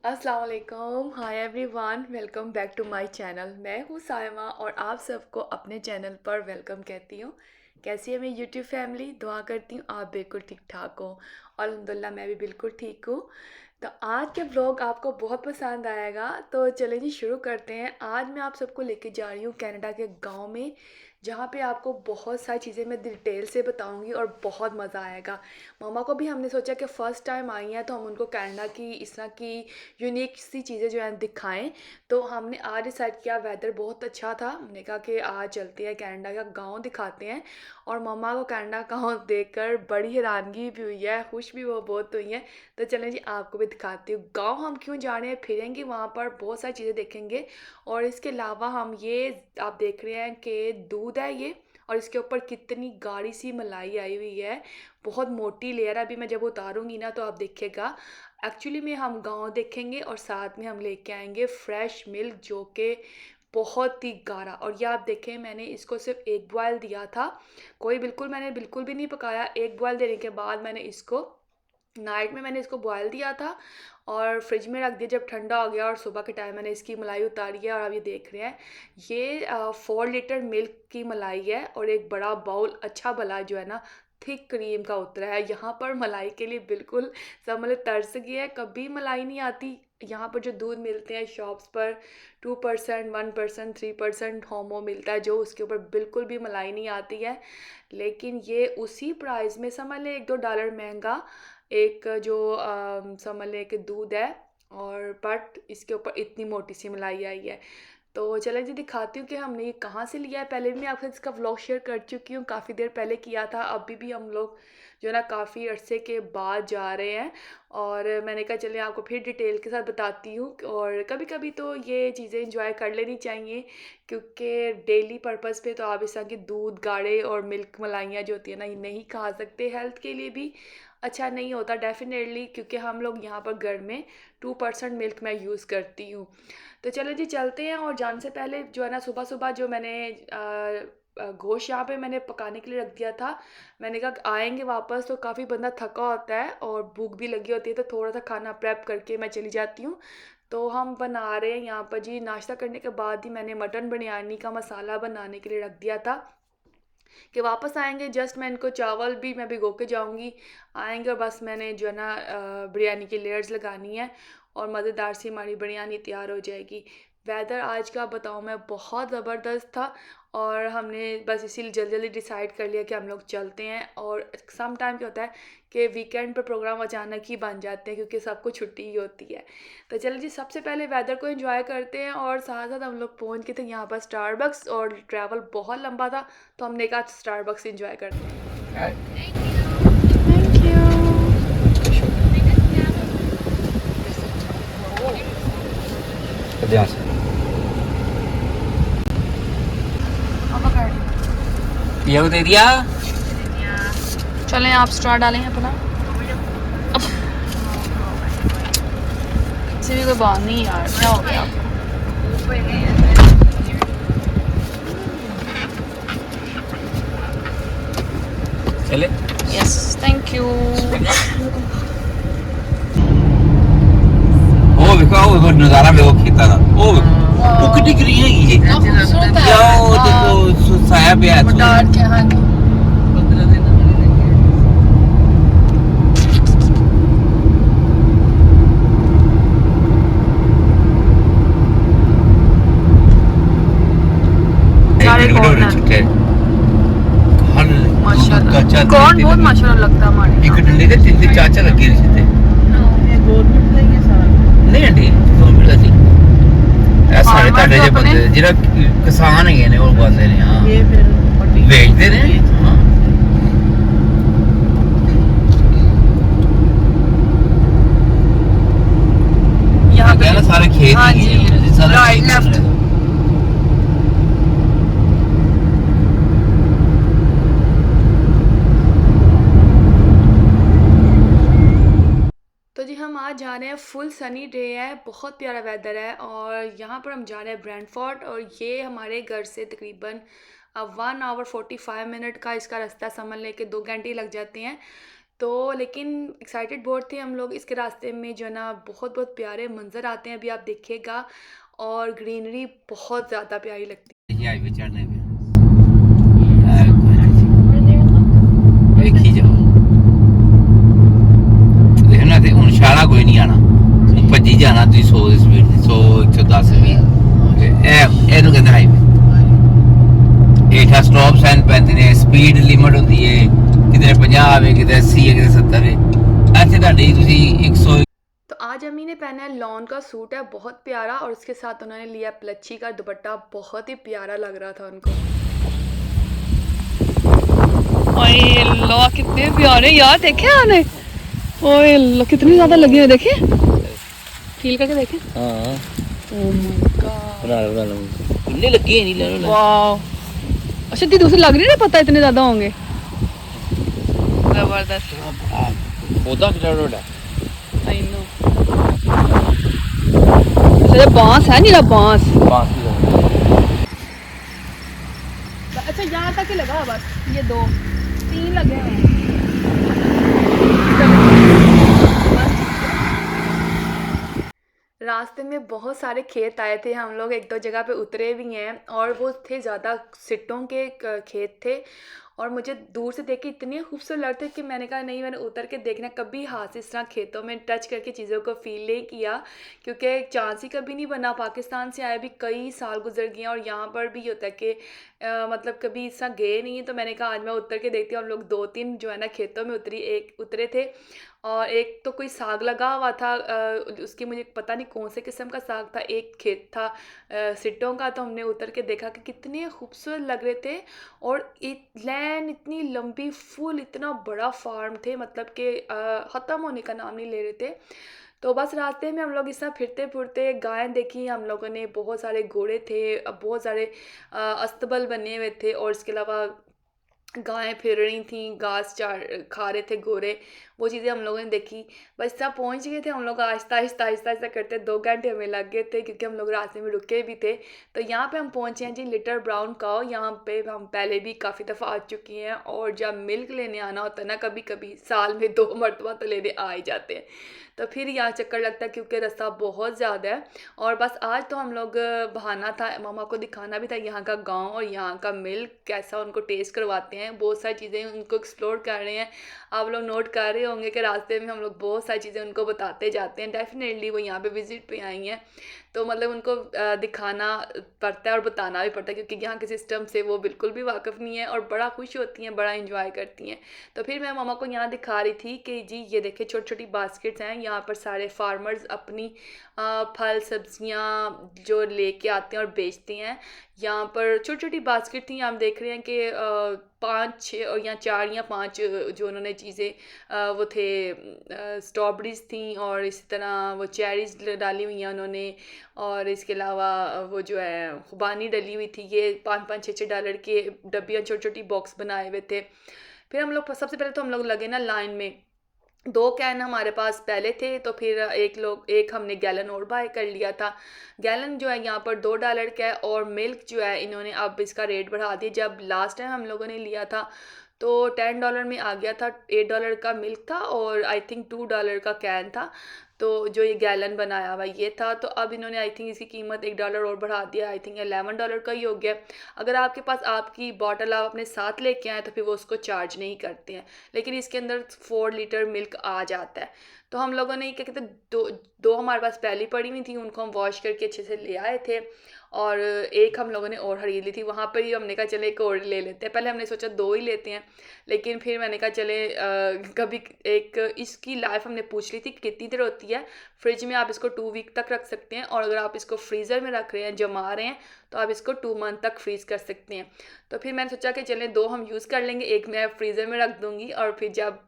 अस्सलाम वालेकुम, hi everyone, welcome back to my channel. मैं हूँ सायमा और आप सबको अपने चैनल पर वेलकम कहती हूँ। कैसी है मेरी यूट्यूब फैमिली? दुआ करती हूँ आप बिल्कुल ठीक ठाक हो और अल्हम्दुलिल्लाह मैं भी बिल्कुल ठीक हूँ। तो आज के व्लॉग आपको बहुत पसंद आएगा, तो चलें जी शुरू करते हैं। आज मैं आप सबको लेके जा रही हूँ कनाडा के गाँव में, जहाँ पे आपको बहुत सारी चीज़ें मैं डिटेल से बताऊंगी और बहुत मज़ा आएगा। मम्मा को भी हमने सोचा कि फ़र्स्ट टाइम आई हैं तो हम उनको कनाडा की इस तरह की यूनिक सी चीज़ें जो हैं दिखाएं। तो हमने आज डिसाइड किया, वेदर बहुत अच्छा था, हमने कहा कि आज चलते हैं कनाडा का गांव दिखाते हैं। और मम्मा को कनाडा का गांव देखकर बड़ी हैरानगी भी हुई है, खुश भी वो बहुत हुई हैं। तो चलें जी आपको भी दिखाती हूँ गांव हम क्यों जा रहे हैं, फिरेंगे वहाँ पर, बहुत सारी चीज़ें देखेंगे। और इसके अलावा हम ये आप देख रहे हैं कि दूध है ये, और इसके ऊपर कितनी गाढ़ी सी मलाई आई हुई है, बहुत मोटी लेयर है। अभी मैं जब उतारूंगी ना तो आप देखिएगा। एक्चुअली में हम गांव देखेंगे और साथ में हम लेके आएंगे फ्रेश मिल्क जो कि बहुत ही गाढ़ा। और ये आप देखें, मैंने इसको सिर्फ एक बॉयल दिया था, मैंने बिल्कुल भी नहीं पकाया। एक बॉयल देने के बाद मैंने इसको नाइट में मैंने इसको बॉयल दिया था और फ्रिज में रख दिया। जब ठंडा हो गया और सुबह के टाइम मैंने इसकी मलाई उतारी है और आप ये देख रहे हैं, ये 4 लीटर मिल्क की मलाई है और एक बड़ा बाउल अच्छा भला जो है ना थिक क्रीम का उतरा है। यहाँ पर मलाई के लिए बिल्कुल सब मतलब तरस गया है, कभी मलाई नहीं आती। यहाँ पर जो दूध मिलते हैं शॉप्स पर 2%, 1%, 3% होमो मिलता है, जो उसके ऊपर बिल्कुल भी मलाई नहीं आती है। लेकिन ये उसी प्राइस में समझ लें $1-2 महंगा एक जो समझ लें कि दूध है, और बट इसके ऊपर इतनी मोटी सी मलाई आई है। तो चलें जी दिखाती हूँ कि हमने ये कहाँ से लिया है। पहले भी मैं आपके साथ इसका व्लॉग शेयर कर चुकी हूँ, काफ़ी देर पहले किया था। अभी भी हम लोग जो है ना काफ़ी अरसे के बाद जा रहे हैं, और मैंने कहा चलिए आपको फिर डिटेल के साथ बताती हूँ। और कभी कभी तो ये चीज़ें इंजॉय कर लेनी चाहिए, क्योंकि डेली पर्पज़ पे तो आप इस तरह की दूध गाढ़े और मिल्क मलाइयाँ जो होती है ना ये नहीं खा सकते, हेल्थ के लिए भी अच्छा नहीं होता डेफिनेटली। क्योंकि हम लोग यहाँ पर घर में 2% मिल्क मैं यूज़ करती हूँ। तो चलो जी चलते हैं। और जाने से पहले जो है ना सुबह सुबह जो मैंने गोश्त यहाँ पे मैंने पकाने के लिए रख दिया था। मैंने कहा आएंगे वापस तो काफ़ी बंदा थका होता है और भूख भी लगी होती है, तो थोड़ा सा खाना प्रेप करके मैं चली जाती हूँ। तो हम बना रहे हैं यहाँ पर जी, नाश्ता करने के बाद ही मैंने मटन बिरयानी का मसाला बनाने के लिए रख दिया था कि वापस आएंगे जस्ट मैं इनको चावल भी मैं भिगो के जाऊंगी, आएंगे और बस मैंने जो है ना बिरयानी की लेयर्स लगानी है और मज़ेदार सी हमारी बिरयानी तैयार हो जाएगी। वेदर आज का बताऊँ मैं बहुत ज़बरदस्त था, और हमने बस इसीलिए जल्दी जल्दी डिसाइड कर लिया कि हम लोग चलते हैं। और सम टाइम क्या होता है कि वीकेंड पर प्रोग्राम अचानक ही बन जाते हैं, क्योंकि सबको छुट्टी ही होती है। तो चलो जी सबसे पहले वेदर को एंजॉय करते हैं, और साथ साथ हम लोग पहुंच गए थे यहाँ पर स्टारबक्स, और ट्रैवल बहुत लंबा था तो हमने कहा स्टारबक्स एंजॉय करते हैं। Thank you. ध्यान से ये दे दिया। चलें आप स्टार डालें अपना। किसी भी कोई बात नहीं यार, क्या हो गया? चले यस थैंक यू। ओ देखो वो नजारा देखो खेता का। ओ कितनी ग्रीन है ये। क्या वो देखो साया पे है। डार्क है, हाँ जी। माशाल्लाह कौन बहुत माशाल्लाह लगता है हमारे एक डंडे के तीन चाचा लगे रहे थे। नहीं आंटी गवर्नमेंट ਦਾ ਸੀ ਇਹ ਸਾਰੇ ਤੁਹਾਡੇ ਜੇ ਬੰਦੇ ਜਿਹੜਾ ਕਿਸਾਨ ਹੈਗੇ ਨੇ ਉਹ ਬੰਦੇ ਨੇ। ਹਾਂ ਇਹ ਫਿਰ ਵੇਚਦੇ ਨੇ। ਹਾਂ यहाँ पे सारे खेत ही हैं, राइट लेफ्ट। तो जी हम आज जा रहे हैं, फुल सनी डे है, बहुत प्यारा वेदर है, और यहाँ पर हम जा रहे हैं ब्रैंडफोर्ड। और ये हमारे घर से तकरीबन 1 आवर 45 मिनट का इसका रास्ता, समझ लें कि 2 घंटे लग जाते हैं। तो लेकिन एक्साइटेड बहुत थे हम लोग। इसके रास्ते में जो है ना बहुत बहुत प्यारे मंजर आते हैं, अभी आप देखिएगा, और ग्रीनरी बहुत ज़्यादा प्यारी लगती है। ये हाईवे चढ़ने पे देखी जाओ, देखना ते हुन शाला कोई नहीं आना, भज्जी जाना तुसी 100 ਦੀ ਸਪੀਡ 100 110 20 ਇਹਨੂੰ ਕਹਿੰਦੇ ਹਾਈਵੇ। ਹੇਠਾਂ ਸਟਾਪ ਸਾਈਨ ਪੈਂਦੇ ਨੇ, ਸਪੀਡ ਲਿਮਟ ਹੁੰਦੀ ਹੈ, ਕਿਤੇ 50 ਆਵੇ, ਕਿਤੇ 80 ਹੈ, ਕਿਤੇ 70 ਹੈ। ਇੱਥੇ ਤੁਹਾਡੀ ਤੁਸੀਂ 100। तो आज अम्मी ने पहना है लॉन का सूट है बहुत प्यारा, और उसके साथ उन्होंने लिया प्लच्छी का दुपट्टा, बहुत ही प्यारा लग रहा था उनको। ओए अल्लाह कितने प्यारे यार, देखे आने, ओए अल्लाह कितनी ज़्यादा लगी हुई, देखे फील करके देखे। हाँ ओह माय गॉड, बना लो इतनी लगी है नहीं लेना। वाह, अच्छा दी दूसरी लग रही है, पता इतने ज़्यादा होंगे, ज़बरदस्त। पौधा कितना बड़ा आई नो, अच्छा ये बांस है, नीला बांस। पांच ही अच्छा यहाँ तक ही लगा बस, ये 2 3 लगे हैं। रास्ते में बहुत सारे खेत आए थे, हम लोग 1-2 जगह पे उतरे भी हैं, और वो थे ज़्यादा सिट्टों के खेत थे, और मुझे दूर से देख के इतने खूबसूरत लगते कि मैंने कहा नहीं, मैंने उतर के देखना, कभी हाथ से इस तरह खेतों में टच करके चीज़ों को फील नहीं किया, क्योंकि चांस ही कभी नहीं बना। पाकिस्तान से आए भी कई साल गुजर गए हैं, और यहाँ पर भी होता है कि मतलब कभी इस तरह गए नहीं है। तो मैंने कहा आज मैं उतर के देखती हूँ। हम लोग 2-3 जो है ना खेतों में उतरे थे, और एक तो कोई साग लगा हुआ था, उसकी मुझे पता नहीं कौन से किस्म का साग था, एक खेत था सिट्टों का। तो हमने उतर के देखा कि कितने खूबसूरत लग रहे थे, और लैंड इतनी लंबी, फुल इतना बड़ा फार्म थे, मतलब कि ख़त्म होने का नाम नहीं ले रहे थे। तो बस रास्ते में हम लोग इस तरह फिरते फुरते गायें देखी हम लोगों ने, बहुत सारे घोड़े थे, बहुत सारे अस्तबल बने हुए थे, और इसके अलावा गायें फिर रही थी, घास चार खा रहे थे घोड़े, वो चीज़ें हम लोगों ने देखी। बस तब पहुंच गए थे हम लोग, आहिस्ता आहिस्ता आहिस्ता आहिस्ता करते 2 घंटे हमें लग गए थे, क्योंकि हम लोग रास्ते में रुके भी थे। तो यहाँ पे हम पहुँचे हैं जी लिटिल ब्राउन काऊ। यहाँ पे हम पहले भी काफ़ी दफ़ा आ चुकी हैं, और जब मिल्क लेने आना होता है ना, कभी कभी साल में 2 मरतबा तो लेने आ ही जाते हैं, तो फिर यहाँ चक्कर लगता है, क्योंकि रास्ता बहुत ज़्यादा है। और बस आज तो हम लोग बहाना था, मामा को दिखाना भी था यहाँ का गांव और यहाँ का मिल्क कैसा, उनको टेस्ट करवाते हैं, बहुत सारी चीज़ें उनको एक्सप्लोर कर रहे हैं। आप लोग नोट कर रहे होंगे कि रास्ते में हम लोग बहुत सारी चीज़ें उनको बताते जाते हैं। डेफिनेटली वो यहाँ पे विज़िट पे आई हैं, तो मतलब उनको दिखाना पड़ता है और बताना भी पड़ता है, क्योंकि यहाँ के सिस्टम से वो बिल्कुल भी वाकिफ़ नहीं है, और बड़ा खुश होती हैं, बड़ा इंजॉय करती हैं। तो फिर मैं मामा को यहाँ दिखा रही थी कि जी ये देखिए छोटी छोटी बास्केट्स हैं, यहाँ पर सारे फार्मर्स अपनी फल सब्जियाँ जो लेके आते हैं और बेचते हैं। यहाँ पर छोटी छोटी बास्केट थी, हम देख रहे हैं कि 5-6 और या 4 या 5 जो उन्होंने चीज़ें वो थे, स्ट्रॉबेरीज थी, और इसी तरह वो चेरीज डाली हुई हैं उन्होंने, और इसके अलावा वो जो है खुबानी डली हुई थी। ये $5-6 के डब्बियाँ छोटी छोटी बॉक्स बनाए हुए थे। फिर हम लोग सबसे पहले तो हम लोग लगे ना लाइन में, 2 कैन हमारे पास पहले थे, तो फिर एक हमने गैलन और बाय कर लिया था। गैलन जो है यहाँ पर $2 का है, और मिल्क जो है इन्होंने अब इसका रेट बढ़ा दिया। जब लास्ट टाइम हम लोगों ने लिया था तो $10 में आ गया था, $8 का मिल्क था, और आई थिंक $2 का कैन था। तो जो ये गैलन बनाया हुआ ये था, तो अब इन्होंने आई थिंक इसकी कीमत $1 और बढ़ा दिया, आई थिंक $11 का ही हो गया। अगर आपके पास आपकी बॉटल आप अपने साथ लेके आए तो फिर वो उसको चार्ज नहीं करते हैं, लेकिन इसके अंदर 4 लीटर मिल्क आ जाता है। तो हम लोगों ने क्या कहते हैं, दो हमारे पास पहली पड़ी हुई थी, उनको हम वॉश करके अच्छे से ले आए थे, और एक हम लोगों ने और खरीद ली थी। वहाँ पर ही हमने कहा चले एक और ले लेते हैं। पहले हमने सोचा 2 ही लेते हैं, लेकिन फिर मैंने कहा चले कभी एक इसकी लाइफ हमने पूछ ली थी कि कितनी देर होती है। फ्रिज में आप इसको 2 वीक तक रख सकते हैं, और अगर आप इसको फ्रीज़र में रख रहे हैं, जमा रहे हैं, तो आप इसको 2 मंथ तक फ्रीज़ कर सकते हैं। तो फिर मैंने सोचा कि चलें 2 हम यूज़ कर लेंगे, एक मैं फ्रीज़र में रख दूँगी, और फिर जब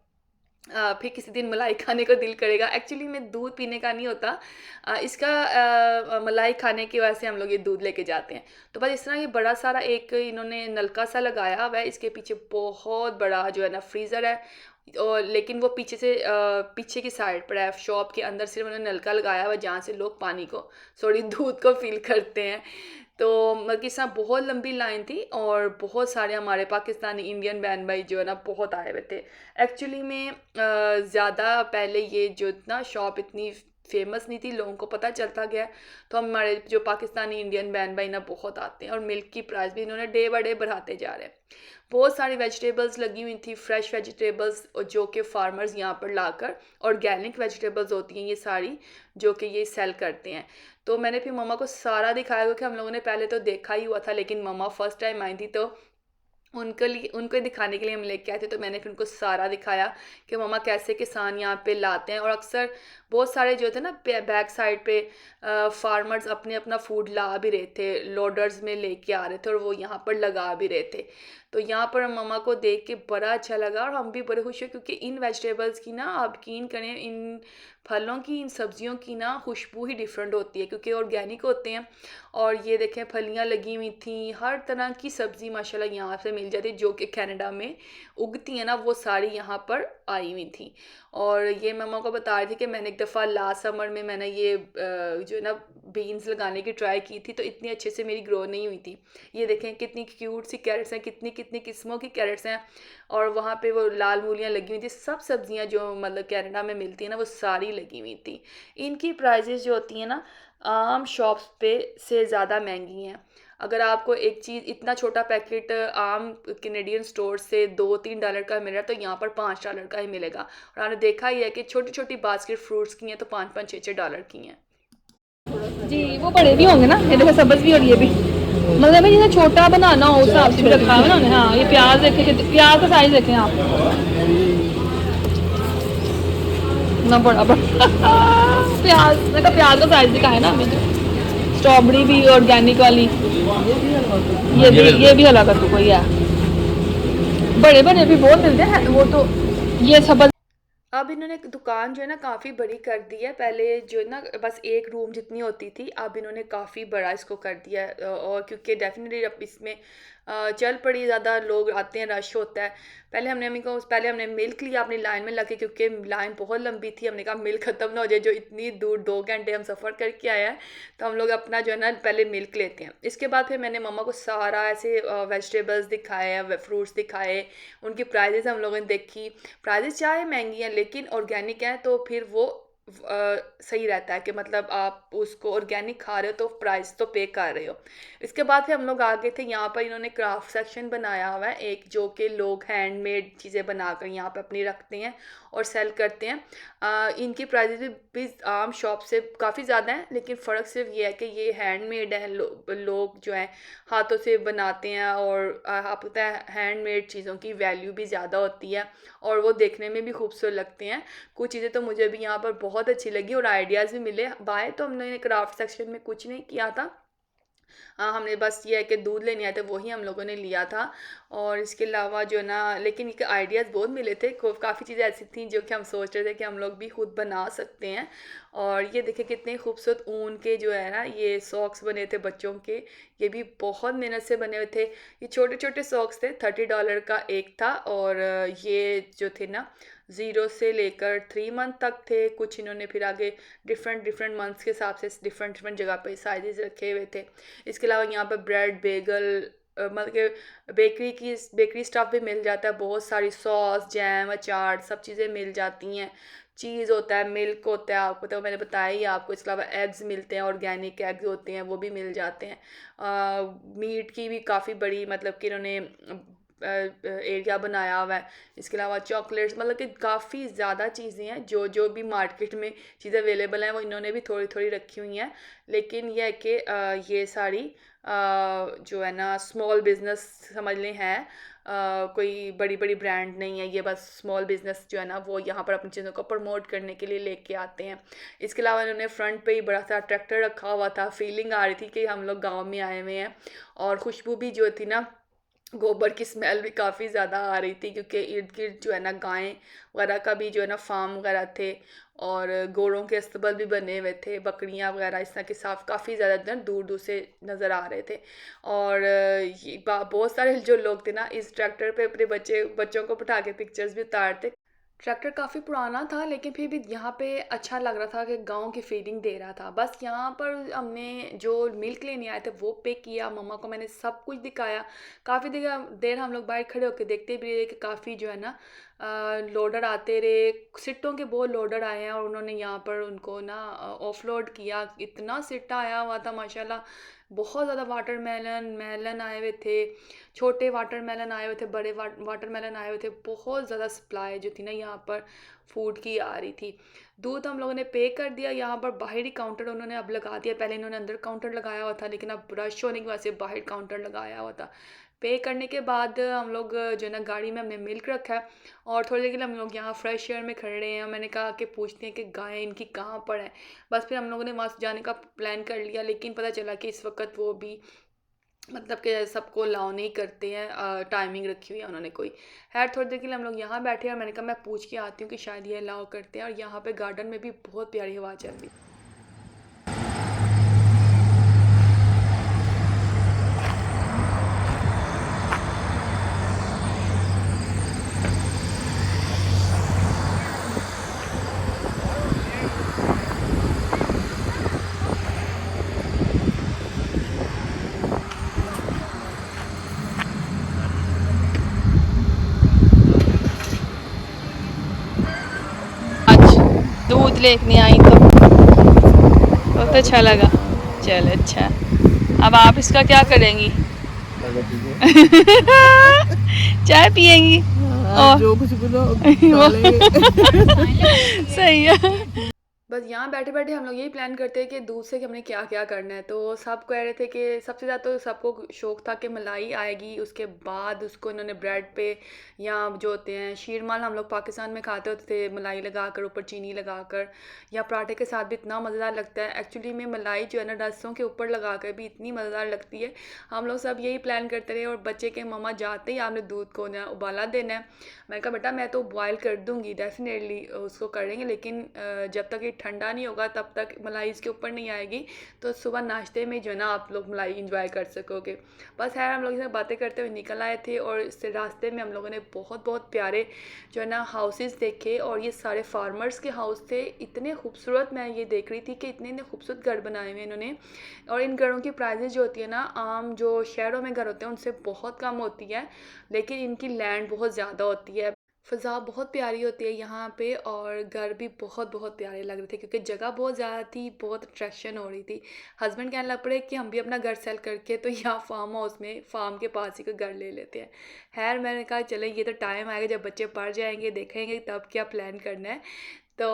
फिर किसी दिन मलाई खाने को दिल करेगा। एक्चुअली में दूध पीने का नहीं होता, इसका मलाई खाने की वजह से हम लोग ये दूध लेके जाते हैं। तो बस इस तरह ये बड़ा सारा एक इन्होंने नलका सा लगाया हुआ है, इसके पीछे बहुत बड़ा जो है ना फ्रीज़र है, और लेकिन वो पीछे की साइड पर है। शॉप के अंदर सिर्फ उन्होंने नलका लगाया हुआ है जहाँ से लोग पानी को दूध को फील करते हैं। तो मतलब कि सब बहुत लंबी लाइन थी और बहुत सारे हमारे पाकिस्तानी इंडियन बहन भाई जो है ना बहुत आए हुए थे। एक्चुअली में ज़्यादा पहले ये जो ना शॉप इतनी फेमस नहीं थी, लोगों को पता चलता गया, तो हमारे जो पाकिस्तानी इंडियन बहन भाई ना बहुत आते हैं और मिल्क की प्राइस भी इन्होंने डे बाय डे बढ़ाते जा रहे हैं। बहुत सारी वेजिटेबल्स लगी हुई थी, फ्रेश वेजिटेबल्स जो कि फार्मर्स यहाँ पर लाकर, ऑर्गेनिक वेजिटेबल्स होती हैं ये सारी जो कि ये सेल करते हैं। तो मैंने फिर मम्मा को सारा दिखाया क्योंकि हम लोगों ने पहले तो देखा ही हुआ था, लेकिन मम्मा फर्स्ट टाइम आई थी तो उनको दिखाने के लिए हम लेके आए थे। तो मैंने फिर उनको सारा दिखाया कि मम्मा कैसे किसान यहाँ पे लाते हैं, और अक्सर बहुत सारे जो थे ना बैक साइड पे फार्मर्स अपने अपना फूड ला भी रहे थे, लोडर्स में लेके आ रहे थे और वो यहाँ पर लगा भी रहे थे। तो यहाँ पर मम्मा को देख के बड़ा अच्छा लगा और हम भी बड़े खुश हुए, क्योंकि इन वेजिटेबल्स की ना आप यकीन करें, इन फलों की, इन सब्जियों की ना खुशबू ही डिफरेंट होती है क्योंकि ऑर्गेनिक होते हैं। और ये देखें फलियाँ लगी हुई थी, हर तरह की सब्ज़ी माशाल्लाह यहाँ से मिल जाती है जो कि कनाडा में उगती है ना, वो सारी यहाँ पर आई हुई थी। और ये मम्मा को बता रही थी कि मैंने एक दफ़ा लास्ट समर में मैंने ये जो है ना बीन्स लगाने की ट्राई की थी, तो इतनी अच्छे से मेरी ग्रो नहीं हुई थी। ये देखें कितनी क्यूट सी कैरेट्स हैं, कितनी कितनी किस्मों की कैरेट्स हैं, और वहाँ पे वो लाल मूलियाँ लगी हुई थी। सब सब्जियाँ जो मतलब कनाडा में मिलती हैं ना वो सारी लगी हुई थी। इनकी प्राइजेज़ जो होती हैं ना आम शॉप्स पे से ज़्यादा महंगी हैं। अगर आपको एक चीज़ इतना छोटा पैकेट आम कैनेडियन स्टोर से $2-3 का मिल रहा है, तो यहाँ पर $5 का ही मिलेगा। और आपने देखा ही है कि छोटी छोटी बास्केट फ्रूट्स की हैं तो 5-5 6-6 डॉलर की हैं। जी वो बड़े भी होंगे ना, ये देखो सब्ज भी और ये भी, मतलब में जैसे छोटा बनाना हो उस हिसाब से भी रखा है ना उन्होंने। हाँ ये प्याज देखे, प्याज का साइज देखें आप, ना बड़ा बड़ा प्याज, मैं कहा प्याज का साइज दिखाया ना हमें। स्ट्रॉबेरी भी ऑर्गेनिक वाली, ये भी अलग है, तो कोई है बड़े बड़े भी बहुत मिलते हैं वो तो। ये सब्ज अब इन्होंने दुकान जो है ना काफ़ी बड़ी कर दी है। पहले जो है ना बस एक रूम जितनी होती थी, अब इन्होंने काफ़ी बड़ा इसको कर दिया है। और क्योंकि डेफिनेटली अब इसमें चल पड़ी, ज़्यादा लोग आते हैं, रश होता है। पहले हमने मिल्क लिया अपनी लाइन में लगे, क्योंकि लाइन बहुत लंबी थी। हमने कहा मिल्क ख़त्म ना हो जाए, जो इतनी दूर 2 घंटे हम सफ़र करके आए हैं, तो हम लोग अपना जो है ना पहले मिल्क लेते हैं। इसके बाद फिर मैंने मम्मा को सारा ऐसे वेजिटेबल्स दिखाए, फ्रूट्स दिखाए, उनकी प्राइजेज़ हम लोगों ने देखी। प्राइजेज़ चाहे महंगी हैं लेकिन ऑर्गेनिक हैं, तो फिर वो सही रहता है कि मतलब आप उसको ऑर्गेनिक खा रहे हो तो प्राइस तो पे कर रहे हो। इसके बाद फिर हम लोग आ गए थे यहाँ पर, इन्होंने क्राफ्ट सेक्शन बनाया हुआ है एक, जो कि लोग हैंडमेड चीज़ें बनाकर यहाँ पर अपनी रखते हैं और सेल करते हैं। इनकी प्राइजेज भी आम शॉप से काफ़ी ज़्यादा हैं, लेकिन फ़र्क सिर्फ ये है कि ये हैंडमेड है, लोग जो हैं हाथों से बनाते हैं। और आपको पता है हैंडमेड चीज़ों की वैल्यू भी ज़्यादा होती है और वो देखने में भी खूबसूरत लगते हैं। कुछ चीज़ें तो मुझे भी यहाँ पर बहुत अच्छी लगी और आइडियाज़ भी मिले बाय। तो हमने क्राफ्ट सेक्शन में कुछ नहीं किया था, हमने बस ये है कि दूध लेने आए थे, वही हम लोगों ने लिया था। और इसके अलावा जो है ना, लेकिन एक आइडियाज़ बहुत मिले थे, काफ़ी चीज़ें ऐसी थी जो कि हम सोच रहे थे कि हम लोग भी खुद बना सकते हैं। और ये देखिए कितने खूबसूरत ऊन के जो है ना ये सॉक्स बने थे बच्चों के, ये भी बहुत मेहनत से बने हुए थे। ये छोटे छोटे सॉक्स थे, $30 का एक था। और ये जो थे ना 0 से लेकर 3 मंथ तक थे। कुछ इन्होंने फिर आगे डिफरेंट डिफरेंट मंथ्स के हिसाब से डिफरेंट डिफरेंट जगह पे साइजेस रखे हुए थे। इसके अलावा यहाँ पर ब्रेड, बेगल, मतलब कि बेकरी स्टफ़ भी मिल जाता है, बहुत सारी सॉस, जैम, अचार, सब चीज़ें मिल जाती हैं। चीज़ होता है, मिल्क होता है, आपको तो मैंने बताया ही आपको। इसके अलावा एग्स मिलते हैं, ऑर्गेनिक एग्स होते हैं, वो भी मिल जाते हैं। मीट की भी काफ़ी बड़ी मतलब कि इन्होंने एरिया बनाया हुआ है। इसके अलावा चॉकलेट्स, मतलब कि काफ़ी ज़्यादा चीज़ें हैं, जो जो भी मार्केट में चीज़ें अवेलेबल हैं वो इन्होंने भी थोड़ी थोड़ी रखी हुई हैं। लेकिन यह है कि ये सारी जो है ना स्मॉल बिज़नेस समझ लें हैं, कोई बड़ी बड़ी ब्रांड नहीं है। ये बस स्मॉल बिज़नेस जो है ना वो यहाँ पर अपनी चीज़ों को प्रमोट करने के लिए लेके आते हैं। इसके अलावा इन्होंने फ्रंट पे ही बड़ा सा ट्रैक्टर रखा हुआ था, फीलिंग आ रही थी कि हम लोग गांव में आए हुए हैं। और खुशबू भी जो थी ना, गोबर की स्मेल भी काफ़ी ज़्यादा आ रही थी, क्योंकि इर्द गिर्द जो है ना गायें वगैरह का भी जो है ना फार्म वगैरह थे, और घोड़ों के अस्तबल भी बने हुए थे, बकरियां वगैरह इस तरह के साफ काफ़ी ज़्यादा दूर दूर से नज़र आ रहे थे। और बहुत सारे जो लोग थे ना इस ट्रैक्टर पे अपने बच्चों को बिठा के पिक्चर्स भी उतारते। ट्रैक्टर काफ़ी पुराना था लेकिन फिर भी यहाँ पे अच्छा लग रहा था कि गांव की फीलिंग दे रहा था। बस यहाँ पर हमने जो मिल्क लेने आए थे वो पे किया, मम्मा को मैंने सब कुछ दिखाया। काफ़ी देर देर हम लोग बाहर खड़े होकर देखते भी रहे कि काफ़ी जो है ना लोडर आते रहे। सिट्टों के बहुत लोडर आए हैं और उन्होंने यहाँ पर उनको ना ऑफलोड किया। इतना सिट्टा आया हुआ था माशाल्लाह। बहुत ज़्यादा वाटरमेलन मेलन आए हुए थे, छोटे वाटरमेलन आए हुए थे, बड़े वाटरमेलन आए हुए थे। बहुत ज़्यादा सप्लाई जो थी ना यहाँ पर फूड की आ रही थी। दूध हम लोगों ने पे कर दिया। यहाँ पर बाहरी काउंटर उन्होंने अब लगा दिया। पहले इन्होंने अंदर काउंटर लगाया हुआ था लेकिन अब रश होने की वजह से बाहर काउंटर लगाया हुआ था। पे करने के बाद हम लोग जो है ना गाड़ी में हमने मिल्क रखा है और थोड़ी देर के लिए हम लोग यहाँ फ्रेश एयर में खड़े हैं। मैंने कहा कि पूछते हैं कि गायें इनकी कहाँ पर है। बस फिर हम लोगों ने वहाँ जाने का प्लान कर लिया लेकिन पता चला कि इस वक्त वो भी मतलब कि सबको अलाउ नहीं करते हैं, टाइमिंग रखी हुई है उन्होंने कोई। खैर थोड़ी देर के लिए हम लोग यहाँ बैठे और मैंने कहा मैं पूछ के आती हूँ कि शायद ये अलाउ करते हैं। और यहाँ पे गार्डन में भी बहुत प्यारी हवा चल रही। आज दूध लेने आई तो बहुत अच्छा लगा। चल अच्छा, अब आप इसका क्या करेंगी? चाय पियेंगी और जो कुछ बोलो खा लेंगे। सही है। बस यहाँ बैठे बैठे हम लोग यही प्लान करते हैं कि दूध से कि हमने क्या क्या करना है। तो सब कह रहे थे कि सबसे ज़्यादा तो सबको शौक था कि मलाई आएगी, उसके बाद उसको इन्होंने ब्रेड पे या जो होते हैं शीरमाल हम लोग पाकिस्तान में खाते होते थे, मलाई लगा कर ऊपर चीनी लगा कर या पराठे के साथ भी इतना मज़ेदार लगता है। एक्चुअली में मलाई जो है ना रसों के ऊपर लगा कर भी इतनी मज़ेदार लगती है। हम लोग सब यही प्लान करते रहे और बच्चे के मम्मा जाते ही आपने दूध को ना उबाला देना है। मैंने कहा बेटा मैं तो बॉयल कर दूँगी, डेफिनेटली उसको करेंगे लेकिन जब तक ये ठंडा नहीं होगा तब तक मलाई इसके ऊपर नहीं आएगी। तो सुबह नाश्ते में जो है ना आप लोग मलाई इंजॉय कर सकोगे। बस यार हम लोग इसमें बातें करते हुए निकल आए थे और इससे रास्ते में हम लोगों ने बहुत बहुत प्यारे जो है ना हाउसेस देखे और ये सारे फार्मर्स के हाउस थे। इतने खूबसूरत, मैं ये देख रही थी कि इतने इतने खूबसूरत घर बनाए हुए इन्होंने। और इन घरों की प्राइजेज जो होती है ना आम जो शहरों में घर होते हैं उनसे बहुत कम होती है लेकिन इनकी लैंड बहुत ज़्यादा होती है। फ़ज़ा बहुत प्यारी होती है यहाँ पे और घर भी बहुत बहुत प्यारे लग रहे थे क्योंकि जगह बहुत ज़्यादा थी, बहुत अट्रैक्शन हो रही थी। हस्बैंड कहने लग पड़े कि हम भी अपना घर सेल करके तो यहाँ फार्म हाउस में फार्म के पास ही कोई घर ले लेते हैं। खैर मैंने कहा चले ये तो टाइम आएगा जब बच्चे पढ़ जाएंगे, देखेंगे तब क्या प्लान करना है। तो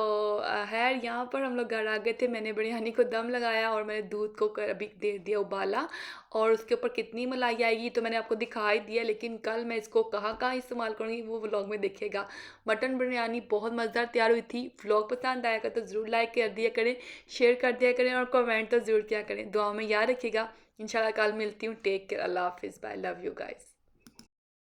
खैर यहाँ पर हम लोग घर आ गए थे। मैंने बिरयानी को दम लगाया और मैंने दूध को अभी दे दिया उबाला और उसके ऊपर कितनी मलाई आएगी तो मैंने आपको दिखा ही दिया लेकिन कल मैं इसको कहाँ कहाँ इस्तेमाल करूँगी वो व्लॉग में देखिएगा। मटन बिरयानी बहुत मज़ेदार तैयार हुई थी। व्लॉग पसंद आएगा तो ज़रूर लाइक कर दिया करें, शेयर कर दिया करें और कमेंट तो ज़रूर किया करें। दुआ में याद रखिएगा। इंशाल्लाह कल मिलती हूँ। टेक केयर, अल्लाह हाफिज़, बाय, लव यू गाइस।